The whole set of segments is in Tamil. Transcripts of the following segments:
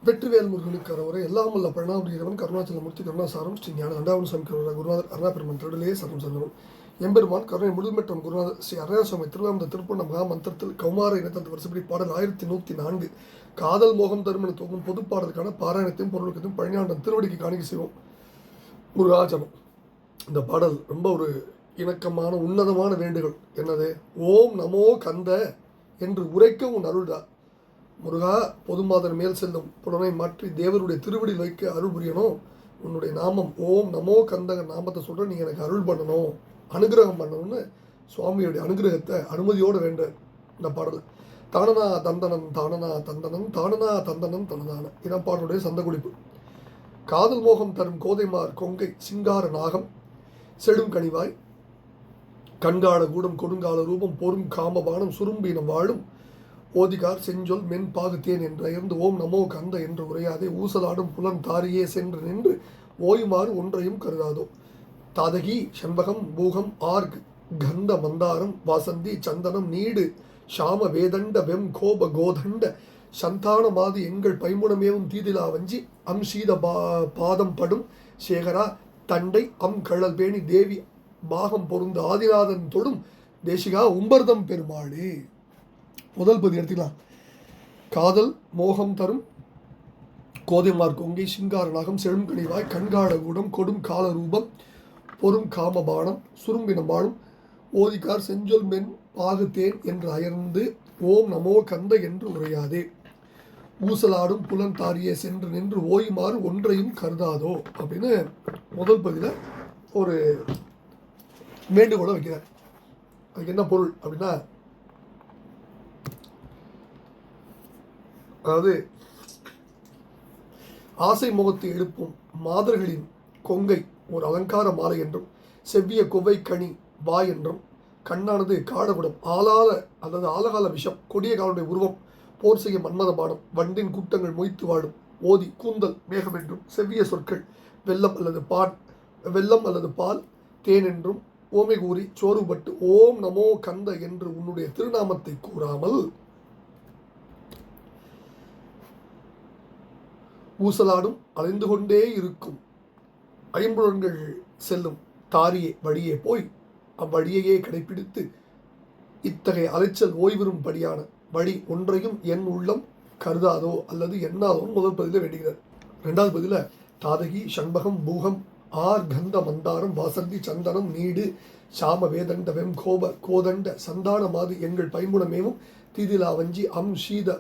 வெற்றிவேல் முருகனுக்கு அரோகரா. எல்லாம் வல்ல பழனாபுரியவன் கருணாச்சலமூர்த்தி கருணாசாரம் ஸ்ரீ ஞான தண்டாவன சுவாமி குருநாதர் அருணாபெருமன் திருடலே சரணம் சந்தனம். எம்பெருமான் கருணை முழுமற்றம் குருநாதர் ஸ்ரீ அருணாசுவாமி திருவாமந்த திருப்பண்ண மகா மந்திரத்தில் கௌமார இனத்தல் வருஷப்படி பாடல் 1104 காதல் மோகம் தருமன தோகும் பொது பாடலுக்கான பாராயணத்தையும் பொருளுக்கத்தையும் பழனியாண்டன் திருவடிக்கு காணிக்கை செய்வோம். முருகாஜனம். இந்த பாடல் ரொம்ப ஒரு இணக்கமான உன்னதமான வேண்டுகள். என்னது? ஓம் நமோ கந்த என்று உரைக்க உன் அருள்டா. முருகா, பொதுமாதர் மேல் செல்லும் புலனை மாற்றி தேவருடைய திருவடியில் வைக்க அருள் புரியணும். உன்னுடைய நாமம் ஓம் நமோ கந்தங்க நாமத்தை சொல்கிற நீ எனக்கு அருள் பண்ணணும், அனுகிரகம் பண்ணணும்னு சுவாமியுடைய அனுகிரகத்தை அனுமதியோடு வேண்ட இந்த பாடல். தானனா தந்தனன் தானனா தந்தனன் தானனா தந்தனன் தனதான இதான் பாடலுடைய சந்த குளிப்பு. காதல் மோகம் தரும் கோதைமார் கொங்கை சிங்கார நாகம் செடும் கனிவாய் கண்கால கூடம் கொடுங்கால ரூபம் பொறும் காமபானம் சுரும்பீனம் வாழும் ஓதிகார் செஞ்சொல் மென் பாகுத்தேன் என்று அயர்ந்து ஓம் நமோ கந்த என்று உரையாதே ஊசலாடும் புலன் தாரியே சென்று நின்று ஓயுமாறு ஒன்றையும் கருதாதோ. தாதகி சண்பகம் பூகம் ஆர்க் கந்த மந்தாரம் வாசந்தி சந்தனம் நீடு ஷாம வேதண்ட வெம் கோப கோதண்ட சந்தானமாது எங்கள் பைமுனமேவும் தீதிலா வஞ்சி அம் சீத பாதம் படும் சேகரா தண்டை அம் கழல் பேணி தேவி பாகம் பொருந்த ஆதிநாதன் தொடும் தேசிகா உம்பர்தம் பெருமாளே. முதல் பதி எடுத்துக்கலாம். காதல் மோகம் தரும் கோதைமார் கொங்கை சிங்கார நாகம் செழும் கனிவாய் கண்கால கூடம் கொடும் கால ரூபம் பொறும் காமபானம் சுரும்பின பாடும் ஓதிக்கார் செஞ்சொல் மென் பாகுத்தேன் என்று அயர்ந்து ஓம் நமோ கந்த என்று உரையாதே ஊசலாடும் புலன் தாரியே சென்று நின்று ஓயுமாறு ஒன்றையும் கருதாதோ அப்படின்னு முதல் பதில ஒரு வேண்டுகோளை வைக்கிறார். அதுக்கு என்ன பொருள் அப்படின்னா, அதாவது ஆசை முகத்தை எழுப்பும் மாதர்களின் கொங்கை ஒரு அலங்கார மாலை என்றும் செவ்விய கொவ்வை கனி வாய் என்றும் கண்ணானது காடவிடும் ஆளால அல்லது ஆலகால விஷம் கொடிய காலனுடைய உருவம் போர் செய்ய மன்மத பானம் வண்டின் கூட்டங்கள் மொய்த்து வாழும் ஓதி கூந்தல் மேகம் என்றும் செவ்விய சொற்கள் வெள்ளம் அல்லது பால் தேன் என்றும் ஓமை கூறி சோறுபட்டு ஓம் நமோ கந்த என்று உன்னுடைய திருநாமத்தை கூறாமல் ஊசலாடும் அலைந்து கொண்டே இருக்கும் ஐம்புலன்கள் செல்லும் தாரியே வழியே போய் அவ்வழியையே கடைபிடித்து இத்தகைய அலைச்சல் ஓய்வரும் படியான வழி ஒன்றையும் என் உள்ளம் கருதாதோ அல்லது எண்ணாதோ முதல் பதில வேண்டுகிறார். ரெண்டாவது பதில தாதகி சண்பகம் பூகம் ஆர் கந்த மந்தாரம் வாசந்தி சந்தனம் நீடு சாம வேதண்ட வெம் கோதண்ட சந்தானமாது எங்கள் பைமுனமேவும் தீதிலா வஞ்சி அம் சீத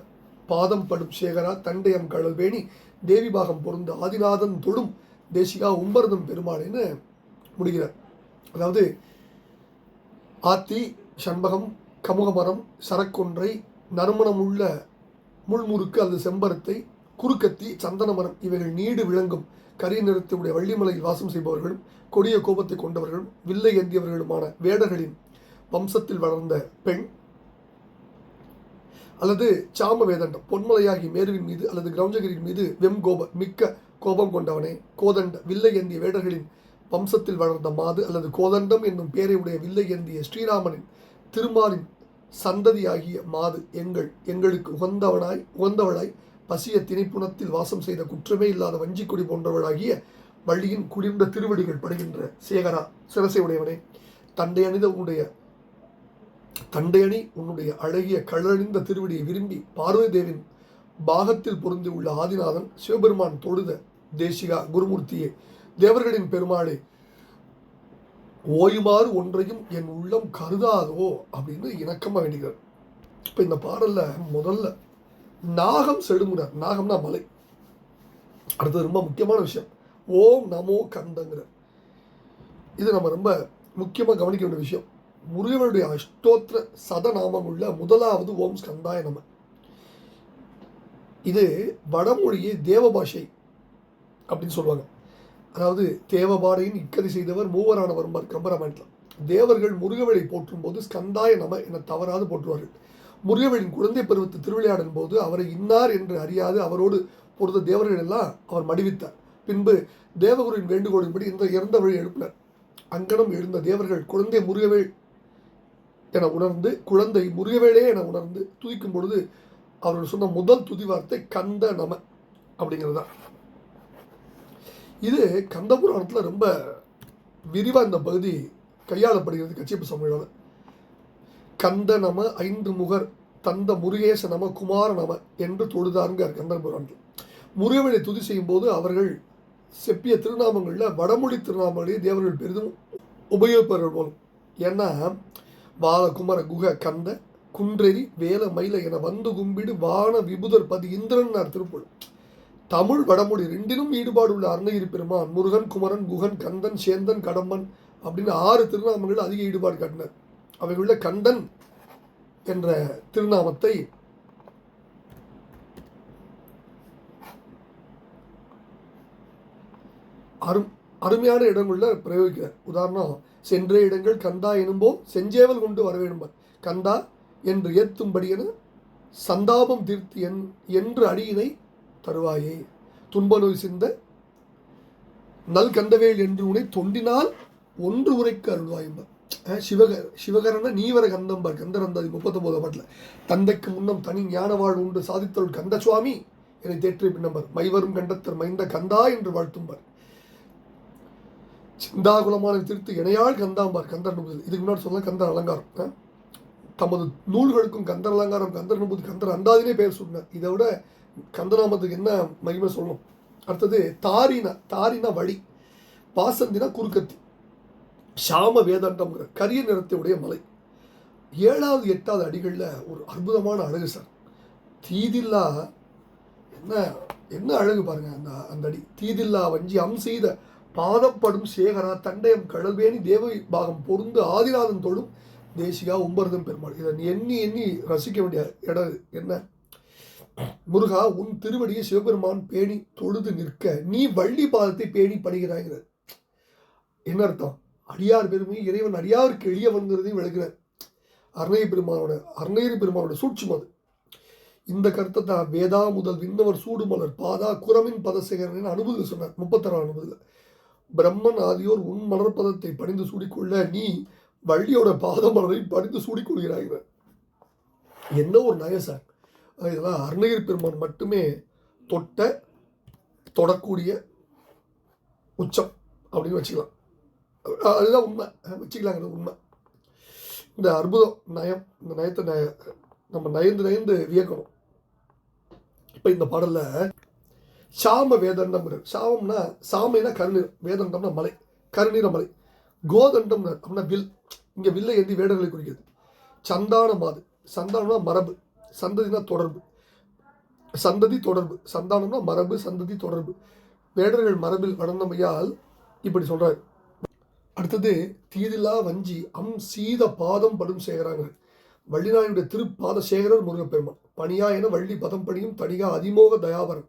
பாதம் படும் சேகரா தண்டையம் கழல் வேணி தேவி பாகம் பொருந்த ஆதிநாதன் தொடும் தேசிகா உம்பர்தம் பெருமாளேன்னு முடிகிறார். அதாவது ஆத்தி சண்பகம் கமுகமரம் சரக்கொன்றை நறுமணமுள்ள முள்முறுக்கு அல்லது செம்பரத்தை குறுக்கத்தி சந்தன மரம் இவைகள் நீடு விளங்கும் கரிய நிறத்துடைய வள்ளிமலையில் வாசம் செய்பவர்களும் கொடிய கோபத்தை கொண்டவர்களும் வில்லை ஏந்தியவர்களுமான வேடர்களின் வம்சத்தில் வளர்ந்த பெண் அல்லது சாம வேதண்டம் பொன்மலையாகி மேருவின் மீது அல்லது கிரௌஞ்சகிரியின் மீது வெம் கோப மிக்க கோபம் கொண்டவனே கோதண்ட வில்லை ஏந்திய வேடர்களின் வம்சத்தில் வளர்ந்த மாது அல்லது கோதண்டம் என்னும் பேரையுடைய வில்லை ஏந்திய ஸ்ரீராமனின் திருமாலின் சந்ததியாகிய மாது எங்களுக்கு உகந்தவளாய் பசிய திணைப்புணத்தில் வாசம் செய்த குற்றமே இல்லாத வஞ்சிக்குடி போன்றவளாகிய வள்ளியின் குளிர்ந்த திருவடிகள் படுகின்ற சேகரா சிரசை உடையவனே தண்டையணி உன்னுடைய அழகிய கழறிந்த திருவடியை விரும்பி பார்வதி தேவின் பாகத்தில் பொருந்தி உள்ள ஆதிநாதன் சிவபெருமான் தொழுத தேசிகா குருமூர்த்தியே தேவர்களின் பெருமாளே ஓயுமாறு ஒன்றையும் என் உள்ளம் கருதாதோ அப்படின்னு இணக்கமாக வேண்டுகிறார். இப்போ இந்த பாடல்ல முதல்ல நாகம் செடுங்கிறார். நாகம்னா மலை. அடுத்தது ரொம்ப முக்கியமான விஷயம் ஓம் நமோ கந்தங்கிற. இது நம்ம ரொம்ப முக்கியமாக கவனிக்க வேண்டிய விஷயம். முருகனுடைய அஷ்டோத்திர சதநாமம் உள்ள முதலாவது ஓம் ஸ்கந்தாய நம. இது வடமொழியே தேவபாஷை அப்படின்னு சொல்லுவாங்க. அதாவது தேவபாடையின் இக்கதை செய்தவர் மூவரானவர் கம்பராமாயணத்தில். தேவர்கள் முருகவேளை போற்றும் போது ஸ்கந்தாய நம என தவறாது போற்றுவார்கள். முருகவேளின் குழந்தை பருவத்து திருவிளையாடல் போது அவரை இன்னார் என்று அறியாது அவரோடு பொறுத்த தேவர்கள் எல்லாம் அவர் மடிவித்தார். பின்பு தேவகுருவின் வேண்டுகோளின்படி இந்த இறந்த வழி எழுப்பினர். அங்கனம் எழுந்த தேவர்கள் குழந்தை முருகவேள் என உணர்ந்து துதிக்கும் பொழுது அவர்கள் சொன்ன முதல் துதி வார்த்தை கந்த நம. அப்படிங்கிறது தான். இது கந்தபுராணத்தில் ரொம்ப விரிவாக இந்த பகுதி கையாளப்படுகிறது கச்சியப்ப சுவாமியோட. கந்த நம 5 முகர் தந்த முருகேச நம குமார நம என்று தொழுதாருங்கார் கந்தபுராணத்தில். முருகவனை துதி செய்யும் போது அவர்கள் செப்பிய திருநாமங்களில் வடமொழி திருநாமங்களே தேவர்கள் பெரிதும் உபயோகிப்பவர்கள் போலும். ஏன்னா வாழகுமர குக கந்த குன்றெறி வேல மயில என வந்து கும்பிடு வான விபுதர் பதி இந்திரன் திருப்புள். தமிழ் வடமொழி ரெண்டிலும் ஈடுபாடு உள்ள அருணகிரி பெருமான் முருகன் குமரன் குகன் கந்தன் சேந்தன் கடம்பன் அப்படின்னு 6 திருநாமங்கள் அதிக ஈடுபாடு காட்டினார். அவைகளுள்ள கந்தன் என்ற திருநாமத்தை அருமையான இடங்களில் பிரயோகிக்கிறார். உதாரணம், சென்ற இடங்கள் கந்தா எனும்போம் செஞ்சேவல் கொண்டு வரவேணும்பார். கந்தா என்று ஏத்தும்படி என சந்தாபம் தீர்த்து என்று அடியினை தருவாயே, துன்ப நோய் சிந்த நல் கந்தவேல் என்று உனை தொண்டினால் ஒன்று உரைக்கு அருள்வாயும்பார். சிவகரண நீவர கந்தம்பார் கந்தரந்தாதி 39 பாட்டில். தந்தைக்கு முன்னம் தனி ஞான வாழ் உண்டு சாதித்தருள் கந்த சுவாமி என்னை தேற்றிய பின்னம்பார். மைவரும் கண்டத்தர் மைந்த கந்தா என்று வாழ்த்தும்பார். சிந்தாகுலமான திருத்து இணையாள் கந்தாம்பார் கந்தர் நுபுதி. இதுக்கு முன்னாடி சொல்ல கந்தர் அலங்காரம். தமது நூல்களுக்கும் கந்தர் அலங்காரம் கந்தர் நுபுதி கந்தர் அந்தாதினே பேர் சொன்னார். இதை விட கந்தநாமத்துக்கு என்ன மகிமை சொல்லணும். அடுத்தது தாரினா வழி, பாசந்தினா குறுக்கத்தி, சாம வேதாண்டம்ங்கிற கரிய நிறத்தையுடைய மலை. 7வது 8வது அடிகளில் ஒரு அற்புதமான அழகு சார். தீதில்லா என்ன அழகு பாருங்க அந்த அடி. தீதில்லா வஞ்சி செய்த பாதப்படும் சேகரா தண்டயம் கடல்வேணி தேவ பாகம் பொருந்து ஆதிநாதன் தொழும் தேசிகா உம்பர்தம் பெருமாள். இதை எண்ணி எண்ணி ரசிக்க வேண்டிய இடம் என்ன. முருகா, உன் திருவடியை சிவபெருமான் பேணி தொழுது நிற்க நீ வள்ளி பாதத்தை பேணி படுகிறாய்கிறது. என்ன அர்த்தம்? அடியார் பெருமை இறைவன் அடியாருக்கு எளியவன்கிறதையும் விளக்குறார். அருணகிரி பெருமானோட சூட்சும் அது. இந்த கருத்தை தான் வேதா முதல் விண்ணவர் சூடுமலர் பாதா குரமின் பதசேகரன் அனுபூதி சொன்னார் 36 அனுபூதியில். பிரம்மன் ஆதியோர் உன் மலர்பதத்தை பணிந்து சூடிக்கொள்ள நீ வள்ளியோட பாத மலரை பணிந்து சூடிக்கொள்கிறாய்கிறார். என்ன ஒரு நயசார். இதெல்லாம் அருணகிரி பெருமான் மட்டுமே தொடக்கூடிய உச்சம் அப்படின்னு வச்சுக்கலாம். அதுதான் உண்மை, வச்சுக்கலாங்கிறது உண்மை. இந்த அற்புதம் நயம், இந்த நயத்தை நம்ம நயந்து வியக்கணும். இப்போ இந்த பாடலில் சாம வேதண்டம்ங்கிறது. சாமம்னா சாமைனா கருநீர், வேதண்டம்னா மலை, கருநீர மலை. கோதண்டம் அப்படின்னா வில். இங்கே வில்லை ஏந்தி வேடர்களை குறிக்கிறது. சந்தான மாது, சந்தானம்னா மரபு, சந்ததினா தொடர்பு, சந்ததி தொடர்பு. சந்தானம்னா மரபு, சந்ததி தொடர்பு. வேடர்கள் மரபில் வளர்ந்தமையால் இப்படி சொல்கிறார். அடுத்தது தீதில்லா வஞ்சி சீத பாதம் படும் சேகராங்க. வள்ளிநாயுடைய திருப்பாத சேகரர் முருகப்பெருமான். பணியா என வள்ளி பதம் பணியும் தனிகா அதிமோக தயாபரன்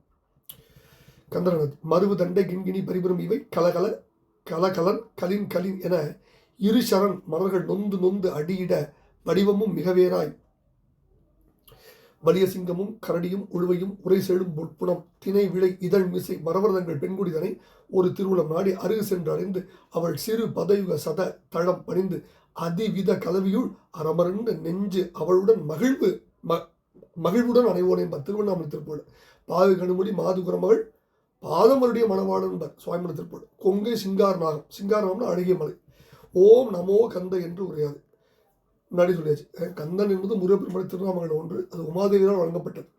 கந்தரனது. மருவு தண்டை கிண்கிணி பரிபுரம் இவை கலகல கலகலன் கலின் என இரு சரண் மலர்கள் நொந்து அடியிட வடிவமும் மிகவேராய் வலிய சிங்கமும் கரடியும் உழுவையும் உரை செழும் பொற்புணம் திணை விளை இதழ் மிசை மரவர்தங்கள் பெண்குடிதனை ஒரு திருவுளம் நாடி அருகு சென்று அடைந்து அவள் சிறு பதயுக சத தளம் பணிந்து அதிவித கலவியுள் அறமரண்டு நெஞ்சு அவளுடன் மகிழ்வுடன் அணைவோனே என்பார் திருவண்ணாமலை திருப்பூர். பாகு கணுமுடி மாதுகுர மகள் பாதமருடைய மணவாளன் என்பார் சுவாமிமலை திருப்பூர். கொங்கை சிங்காரநாகம், சிங்காரநாகம்னா அழகிய மலை. ஓம் நமோ கந்த என்று உரையாது. முன்னாடி சொல்லியாச்சு. கந்தன் என்பது முருகப்பெருமாள் திருநாமங்கள் ஒன்று. அது உமாதேவியால் வழங்கப்பட்டது.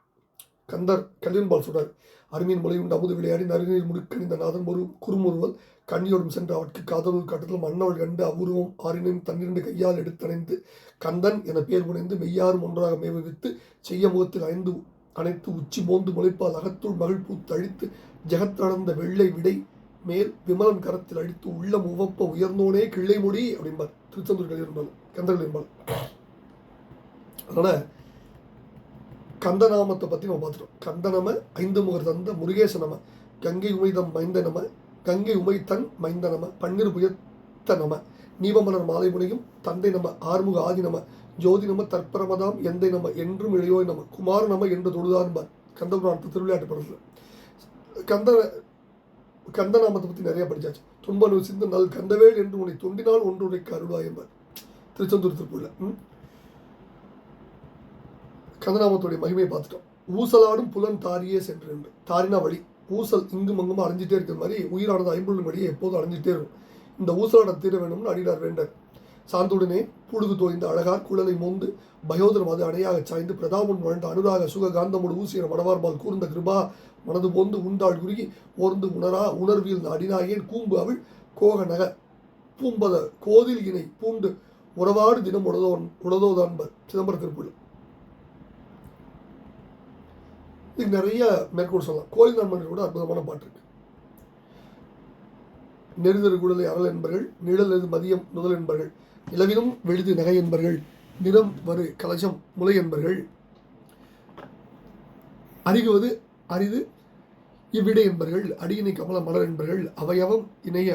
கந்தர் கல்யாண்பால் சொல்றார். அருமையின் மொழி உண்டு அமுது விளையாடி நறுநீர் முடுக்கணிந்த நாதன் ஒரு குறுமுறுவல் கண்ணியோடும் சென்று அவற்கு காதலூர் காட்டத்திலும் மன்னவள் கண்டு அபூர்வம் ஆறினையும் தன்னிரண்டு கையால் எடுத்தணைந்து கந்தன் என பேர் புனைந்து மெய்யாரும் ஒன்றாக மேவித்து செய்ய முகத்தில் அனைத்து உச்சி மோந்து முளைப்பால் அகத்துள் மகிழ் பூத்து அழித்து ஜெகத்தளர்ந்த வெள்ளை விடை மேல் விமலன் கரத்தில் அழித்து உள்ளம் உவப்ப உயர்ந்தோனே கிள்ளை மொழி அப்படிம்பார் திருச்செந்தூர் கல்யாணம் கந்தர்கள் என்பார். அதனால் கந்தநாமத்தை பற்றி நம்ம பார்த்துட்டோம். கந்தநம 5 முகர் தந்த முருகேச நம, கங்கை உமைதம் மைந்த நம, கங்கை உமைத்தன் மைந்த நம, பன்னிரு புயத்த நம, நீபமலர் மாலை முனையும் தந்தை நம, ஆறுமுக ஆதி நம, ஜோதி நம, தற்பரமதாம் எந்தை நம, என்றும் இளையோய் நம, குமார நம என்று தொழுதான்பார் கந்தபுராணத்து திருவிளையாட்டு படத்தில். கந்தநாமத்தை பற்றி நிறைய படித்தாச்சு. துன்ப சிந்து நல் கந்தவேல் என்று உன்னை தொண்டினால் ஒன்று உரைக்கு அருள்வாய் என்பார் திருச்செந்தூர் திருப்பூரில். கந்தநாமத்துடைய மகிமையை பார்த்துட்டோம். ஊசலாடும் புலன் தாரியே சென்று. தாரினா வழி, ஊசல் இங்கும் அங்கும் அலைஞ்சிட்டே இருக்கிற மாதிரி உயிரானது ஐம்பொருள் வழியே எப்போதும் அலைஞ்சிட்டே இருக்கும். இந்த ஊசலாட தீர வேணும்னு அடிடார் வேண்டார். சாந்துடனே புழுது தோய்ந்த அழகார் குழலை மோந்து பயோதரம் அது அடையாக சாய்ந்து பிரதாபன் வாழ்ந்த அனுராக சுக காந்தமோடு ஊசியன மடவார்பால் கூர்ந்த கிருபா மனது போந்து உண்டாள் குறுகி ஓர்ந்து உணர்வியல் அடிநாயேன் கூம்பு அவள் கோக நக பூம்பத கோதில் இணை பூண்டு உறவாடு தினம் உளதோதான்பர் சிதம்பர திருப்புள். இது நிறைய மேற்கோள் சொல்லலாம். கோயில் நண்பர்கள் கூட அற்புதமான பாட்டு இருக்கு. நெருதரு குழலை அறல் என்பர்கள், நிழல் எது மதியம் நுதல் என்பர்கள், நிலவினும் வெளுது நகை என்பர்கள், நிறம் வரு கலசம் முலை என்பர்கள், அறிகுவது அரிது இவ்விடை என்பர்கள், அடியினை கமல மலர் என்பர்கள், அவயவம் இணைய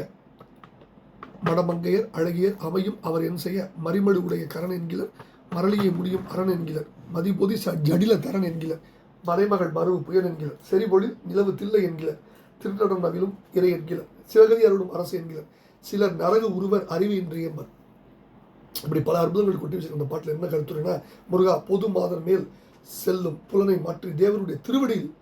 மடமங்கையர் அழகியர் அமையும் அவர் என் செய்ய மறிமடு உடைய கரண் என்கிறர், மரளியை முடியும் அரண் என்கிறர், மதிபொதி ஜடில தரன் என்கிறர், மறைமகள் மருவு புயல் என்கிறர், செறிபொழில் நிலவு தில்லை என்கிறர், திருநடம் நவிலும் இறை என்கிறர், சிவகதி அருளும் அரசு என்கிறர், சிலர் நரகு உருவர் அறிவு இன்றி என்பர். இப்படி பல அற்புதங்கள் கொட்டி வச்சிருக்க அந்த பாட்டில் என்ன கருத்துரைனா, முருகா பொது மாதர் மேல் செல்லும் புலனை மாற்றி தேவனுடைய திருவடியில்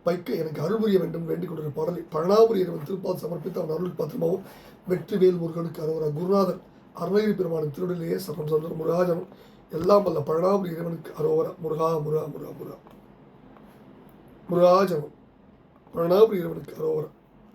வைக்க எனக்கு அருள் புரிய வேண்டும் வேண்டிக் கொண்டிருந்த பாடலை பழனாபுரி இறைவன் திருப்பால் சமர்ப்பித்து அவன் அருள் பாத்திரமாகவும் வெற்றிவேல் முருகனுக்கு அரோரா. குருநாதர் அருணகிரி பெருமானின் திருவடியிலேயே சரணம் சொல்ற முருகாஜனம் எல்லாம் வல்ல பழனாபுரி இறைவனுக்கு அரோரா. முருகா முருகா முருகா முருகா முருகாஜனம் பழனாபுரி இறைவனுக்கு அரோரா.